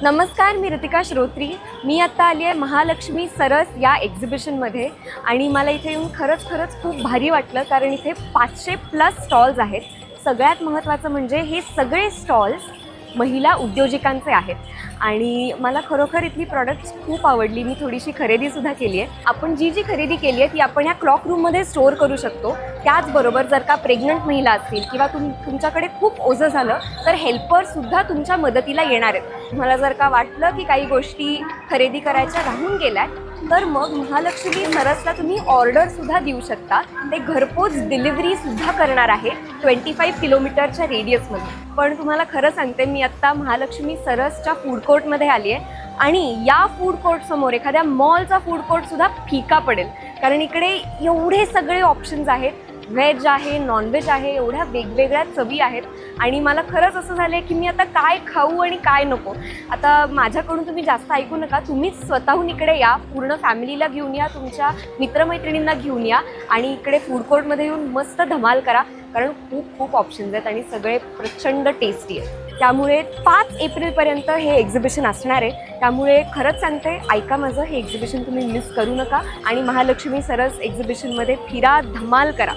नमस्कार, मी ऋतिका श्रोत्री. मी आत्ता आली आहे महालक्ष्मी सरस या एक्झिबिशनमध्ये आणि मला इथे येऊन खरंच खूप भारी वाटलं, कारण इथे 500+ स्टॉल्स आहेत. सगळ्यात महत्त्वाचं म्हणजे हे सगळे स्टॉल्स महिला उद्योजकांचे आहेत आणि मला खरोखर इथली प्रॉडक्ट्स खूप आवडली. मी थोडीशी खरेदीसुद्धा केली आहे. आपण जी खरेदी केली आहे ती आपण ह्या क्लॉक रूममध्ये स्टोअर करू शकतो. त्याचबरोबर जर का प्रेग्नंट महिला असतील किंवा तुमच्याकडे खूप ओझं झालं तर हेल्परसुद्धा तुमच्या मदतीला येणार आहेत. तुम्हाला जर का वाटलं की काही गोष्टी खरेदी करायच्या राहून गेल्या तर मग महालक्ष्मी सरसला तुम्ही ऑर्डरसुद्धा देऊ शकता. ते घरपोच डिलिव्हरीसुद्धा करणार आहे 25 किलोमीटरच्या रेडियसमध्ये. पण तुम्हाला खरं सांगते, मी आत्ता महालक्ष्मी सरसच्या फूड कोर्टमध्ये आली आहे आणि या फूड कोर्टसमोर एखाद्या मॉलचा फूड कोर्टसुद्धा फिका पडेल, कारण इकडे एवढे सगळे ऑप्शन्स आहेत. व्हेज आहे, नॉनव्हेज आहे, एवढ्या वेगवेगळ्या चवी आहेत आणि मला खरंच असं झालं आहे की मी आता काय खाऊ आणि काय नको. आता माझ्याकडून तुम्ही जास्त ऐकू नका, तुम्हीच स्वतःहून इकडे या, पूर्ण फॅमिलीला घेऊन या, तुमच्या मित्रमैत्रिणींना घेऊन या आणि इकडे फूड कोर्टमध्ये येऊन मस्त धमाल करा, कारण खूप ऑप्शन्स आहेत आणि सगळे प्रचंड टेस्टी आहेत. त्यामुळे 5 एप्रिलपर्यंत हे एक्झिबिशन असणार आहे. त्यामुळे खरंच सांगते, ऐका माझं, हे एक्झिबिशन तुम्ही मिस करू नका आणि महालक्ष्मी सरस एक्झिबिशनमध्ये फिरा, धमाल करा.